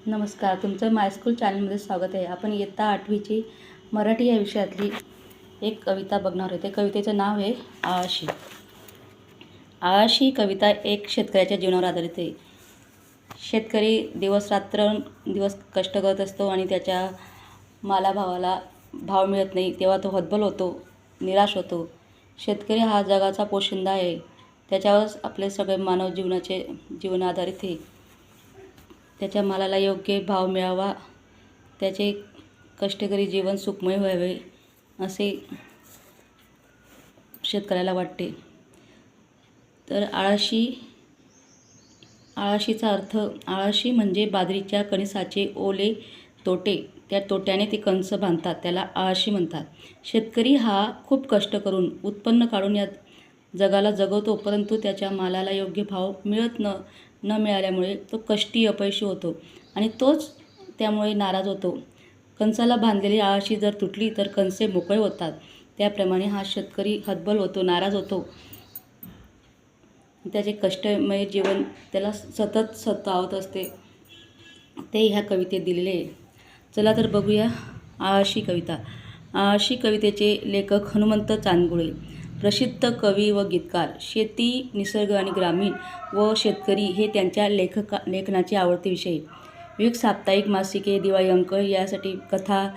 नमस्कार, तुमचं मायस्कूल चॅनलमध्ये स्वागत आहे. आपण इयत्ता 8वीची मराठी या विषयातली एक कविता बघणार आहोत. त्या कवितेचं नाव आहे आळशी. आळशी कविता एक शेतकऱ्याच्या जीवनावर आधारित आहे. शेतकरी दिवस कष्ट करत असतो आणि त्याच्या मालाभावाला भाव मिळत नाही, तेव्हा तो हतबल होतो, निराश होतो. शेतकरी हा जगाचा पोशिंदा आहे. त्याच्यावरच आपले सगळे मानव जीवन आधारित आहे. त्याच्या मालाला योग्य भाव मिळावा, त्याचे कष्टकरी जीवन सुखमय व्हावे असे शेतकऱ्याला वाटते. तर आळशीचा अर्थ, आळशी म्हणजे बाजरीच्या कणसाचे ओले तोटे, त्या तोट्याने ते कणस बांधतात, त्याला आळशी म्हणतात. शेतकरी हा खूप कष्ट करून उत्पन्न काढून या जगाला जगवतो, परंतु त्याच्या मालाला योग्य भाव मिळत न मिळाल्यामुळे तो कष्टी अपयशी होतो आणि तोच त्यामुळे नाराज होतो. कणसाला बांधलेली आळशी जर तुटली तर कणसे मोकळे होतात. त्याप्रमाणे हा शेतकरी हतबल होतो, नाराज होतो. त्याचे कष्टमय जीवन त्याला सतत सतावत असते. ते ह्या कवितेत दिलेले आहे. चला तर बघूया आळशी कविता. आळशी कवितेचे लेखक हनुमंत चांदगुळे, प्रसिद्ध कवी व गीतकार. शेती, निसर्ग आणि ग्रामीण व शेतकरी हे त्यांच्या लेखनाचे आवडते विषय. विविध साप्ताहिक, मासिके, दिवाळी अंक यासाठी कथा,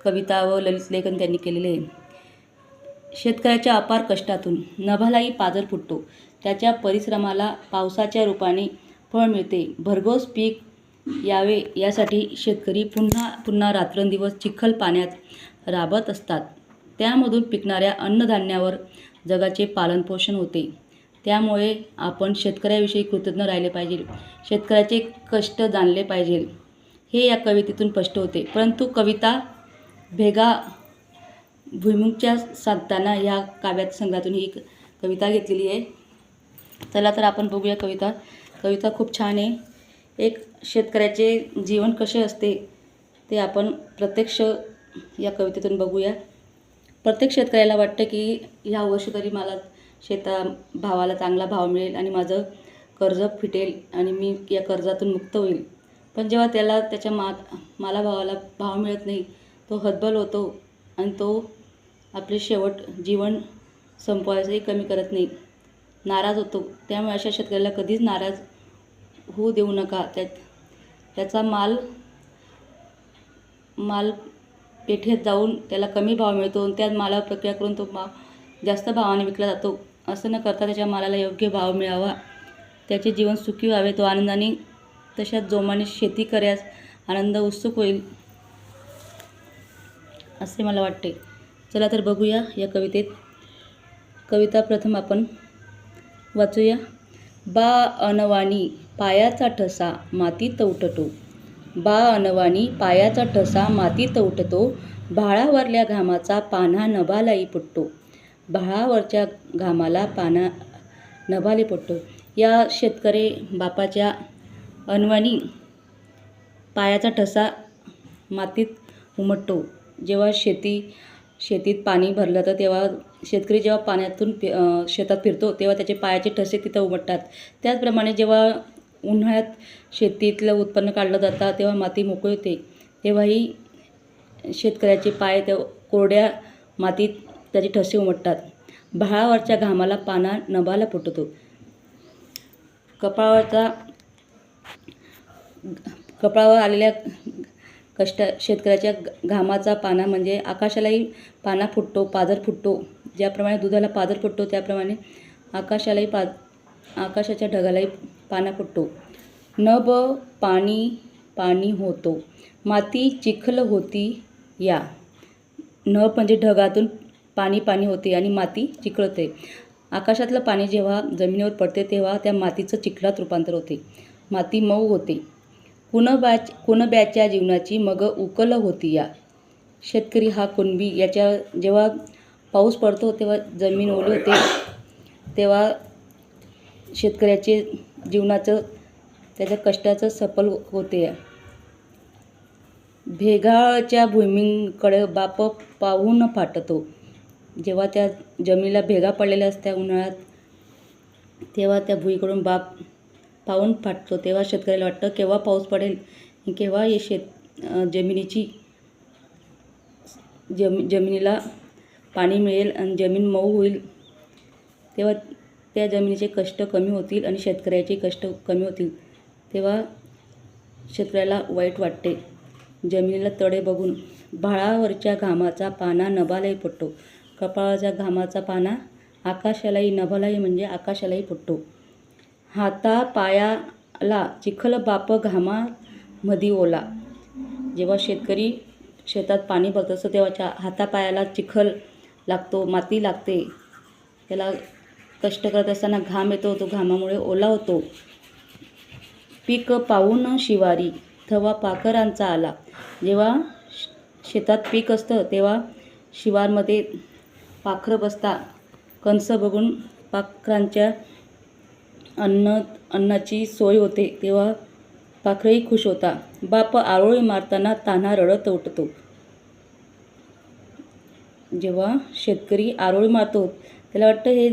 कविता व ललित लेखन त्यांनी केलेले आहे. शेतकऱ्याच्या अपार कष्टातून नभालाही पाजर फुटतो. त्याच्या परिश्रमाला पावसाच्या रूपाने फळ मिळते. भरघोस पीक यावे यासाठी शेतकरी पुन्हा पुन्हा रात्रंदिवस चिखल पाण्यात राबत असतात. त्यामधून पिकणाऱ्या अन्नधान्यावर जगाचे पालनपोषण होते. त्यामुळे आपण शेतकऱ्याविषयी कृतज्ञ राहिले पाहिजे, शेतकऱ्याचे कष्ट जाणले पाहिजे, हे या कवितेतून स्पष्ट होते. परंतु कविता भेगा भुईमुगच्या सांगताना ह्या काव्यात संग्रहातून ही कविता घेतलेली आहे. चला तर आपण बघूया कविता. कविता खूप छान आहे. एक शेतकऱ्याचे जीवन कसे असते ते आपण प्रत्यक्ष या कवितेतून बघूया. प्रत्येक शेतकऱ्याला वाटतं की ह्या वर्षी तरी मला भावाला चांगला भाव मिळेल आणि माझं कर्ज फिटेल आणि मी या कर्जातून मुक्त होईल. पण जेव्हा त्याला त्याच्या मालाभावाला भाव मिळत नाही, तो हतबल होतो आणि तो आपले जीवन संपवायचंही कमी करत नाही, नाराज होतो. त्यामुळे अशा शेतकऱ्याला कधीच नाराज होऊ देऊ नका. त्याचा माल पेठेत जाऊन त्याला कमी भाव मिळतो आणि त्या मालावर प्रक्रिया करून तो जास्त भावाने विकला जातो. असं न करता त्याच्या मालाला योग्य भाव मिळावा, त्याचे जीवन सुखी व्हावे, तो आनंदाने तशाच जोमाने शेती करायस आनंद उत्सुक होईल असे मला वाटते. चला तर बघूया या कवितेत. कविता प्रथम आपण वाचूया. बा अनवाणी पायाचा ठसा मातीत उठतो, बा अनवाणी पायाचा ठसा मातीत उठतो, भाळावरल्या घामाचा पाना नभालाही फुटतो, भाळावरच्या घामाला पाना नभाले फुटतो. या शेतकरी बापाच्या अनवाणी पायाचा ठसा मातीत उमटतो. जेव्हा शेतीत पाणी भरलं तर तेव्हा शेतकरी जेव्हा पाण्यातून शेतात फिरतो तेव्हा त्याचे पायाचे ठसे तिथं उमटतात. त्याचप्रमाणे जेव्हा उन्हाळ्यात शेतीतलं उत्पन्न काढलं जातं तेव्हा माती मोकळी होते, तेव्हाही शेतकऱ्याचे पाय त्या कोरड्या मातीत त्याचे ठसे उमटतात. भाळावरच्या घामाला पाना नभाला फुटतो. कपाळावर आलेल्या शेतकऱ्याच्या घामाचा पाना म्हणजे आकाशालाही पाना फुटतो, पाजर फुटतो. ज्याप्रमाणे दुधाला पाजर फुटतो त्याप्रमाणे आकाशाच्या ढगालाही पाना फुटतो. नभ पाणी पाणी होतो, माती चिखल होती या. नभ म्हणजे ढगातून पाणी होते आणि माती चिखल होते. आकाशातलं पाणी जेव्हा जमिनीवर पडते तेव्हा त्या मातीचं चिखलात रूपांतर होते, माती मऊ होते. कुणब्याच्या जीवनाची मग उकल होती या. शेतकरी हा कुणबी, याच्या जेव्हा पाऊस पडतो तेव्हा जमीन ओली होते, तेव्हा शेतकऱ्याचे जीवनाचं त्याच्या कष्टाचं सफल होते. भेगाळच्या भुईमुगाकडे बाप पाहून फाटतो. जेव्हा त्या जमिनीला भेगा पडलेल्या असत्या उन्हाळ्यात, तेव्हा त्या भुईकडून बाप पाहून फाटतो. तेव्हा शेतकऱ्याला वाटतं केव्हा पाऊस पडेल केव्हा हे जमिनीला पाणी मिळेल आणि जमीन मऊ होईल, तेव्हा त्या जमिनीचे कष्ट कमी होतील आणि शेतकऱ्याचे कष्ट कमी होतील. तेव्हा शेतकऱ्याला वाईट वाटते. जमिनीला तडे बघून भाळावरच्या घामाचा पाना नभालाही फुटतो. कपाळाच्या घामाचा पाना आकाशालाही, नभालाही म्हणजे आकाशालाही फुटतो. हातापायाला चिखल बाप घामामधी ओला. जेव्हा शेतकरी शेतात पाणी भरत असतो तेव्हा हातापायाला चिखल लागतो, माती लागते. त्याला कष्ट करत असताना घाम येतो, तो घामामुळे ओला होतो. पीक पाहून शिवारी थवा पाखरांचा आला. जेव्हा शेतात पीक असतं तेव्हा शिवारमध्ये पाखरं बसता. कणसं बघून पाखरांच्या अन्नाची सोय होते, तेव्हा पाखरही खुश होता. बाप आरोळी मारताना तान्हा रडत उठतो. जेव्हा शेतकरी आरोळी मारतो त्याला वाटतं हे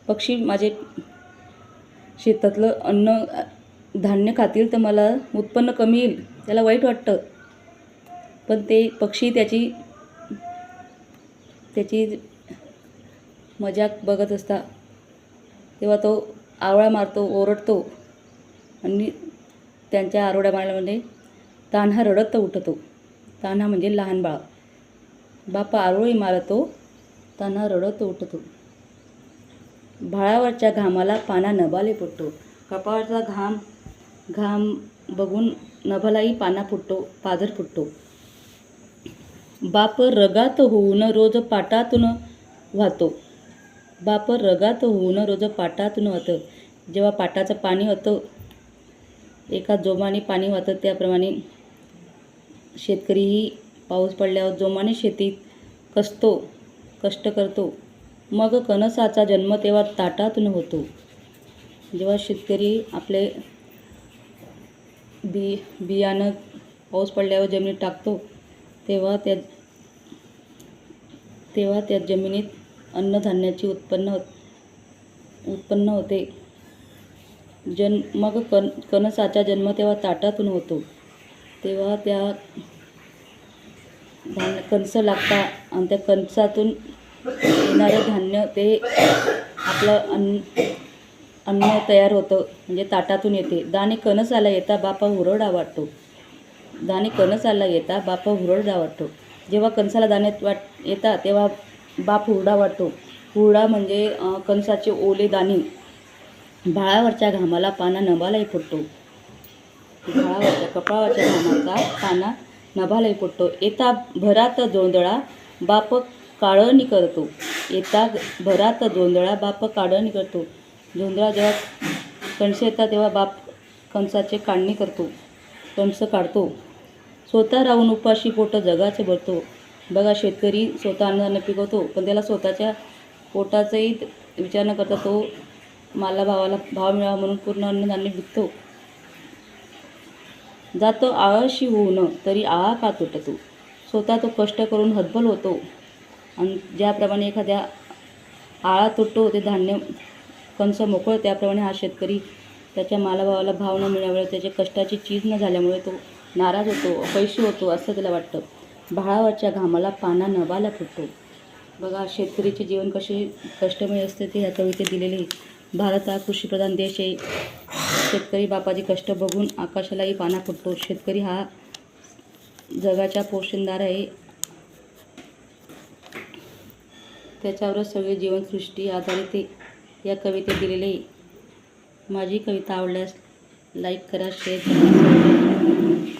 पक्षी माझे शेतातलं धान्य खातील तर मला उत्पन्न कमी येईल, त्याला वाईट वाटतं. पण ते पक्षी त्याची मजाक बघत असता. तेव्हा तो आरोळ्या मारतो, ओरडतो आणि त्यांच्या आरोळ्या मारल्यामध्ये तान्हा रडत उठतो. तान्हा म्हणजे लहान बाळ. बापा आरोळी मारतो, तान्हा रडत उठतो. भाळावरच्या घामाला पाना नभाले फुटतो. कपाळाचा घाम बघून नभालाही पाझर फुटतो. बाप रगात होऊन रोज पाटातून वाहतो. बाप रगात होऊन रोज पाटातून वाहतं. जेव्हा पाटाचं पाणी होतं, एका जोमाने पाणी वाहतं, त्याप्रमाणे शेतकरीही पाऊस पडल्यावर जोमाने शेतीत कष्ट करतो. मग कणसाचा जन्म तेव्हा ताटातून होतो. जेव्हा शेतकरी आपले बियाणं पाऊस पडल्यावर जमिनीत टाकतो, तेव्हा त्या जमिनीत अन्नधान्याची उत्पन्न होते. मग कणसाचा जन्म तेव्हा ताटातून होतो. तेव्हा त्या कणसं लागतात आणि त्या कणसातून येणारं धान्य ते आपलं अन्न तयार होतं, म्हणजे ताटातून येते. दाणे कणसाला येता बापा हुरडा वाटतो. दाणे कणसाला येता बापा हुरडा वाटतो. जेव्हा कणसाला दाणे येतात तेव्हा बाप हुरडा वाटतो. हुरडा म्हणजे कणसाचे ओले दाणे. भाळावरच्या घामाला पाना नभालाही फुटतो. कपाळावरच्या घामाचा पाना नभालाही फुटतो. येता भरात जोंधळा बाप काळणी करतो. येता भरात जोंधळा बाप काढणी करतो. जोंधळा जेव्हा कणस येतात तेव्हा बाप कणसाचे काढणी करतो, कणस काढतो. स्वतः राहून उपाशी पोट जगाचे भरतो. बघा, शेतकरी स्वतः अन्नधान्य पिकवतो, पण त्याला स्वतःच्या पोटाचाही विचार न करता तो भावाला भाव मिळावा म्हणून पूर्ण अन्नधान्य विकतो. जातो आळशी होऊन तरी आळा का तुटतो. स्वतः तो कष्ट करून हतबल होतो आणि ज्याप्रमाणे एखाद्या आळा तुटतो, ते धान्य कणस मोकळं, त्याप्रमाणे हा शेतकरी त्याच्या मालाभावाला भाव न मिळाल्यामुळे, त्याच्या कष्टाची चीज न झाल्यामुळे तो नाराज होतो, अपयशी होतो असं त्याला वाटतं. भाळावरच्या घामाला पाना नभाला फुटतो. बघा, शेतकरीचे जीवन कसे कष्टमय असते ते ह्या कवितेत दिलेले आहे. भारत हा कृषीप्रधान देश आहे. शेतकरी बापाचे कष्ट बघून आकाशालाही पाना फुटतो. शेतकरी हा जगाचा पोशिंदार आहे. त्याच्यावरच सगळे जीवनसृष्टी आधारित आहे. या कवितेत दिलेले आहे. माझी कविता आवडल्यास लाईक करा, शेअर करा.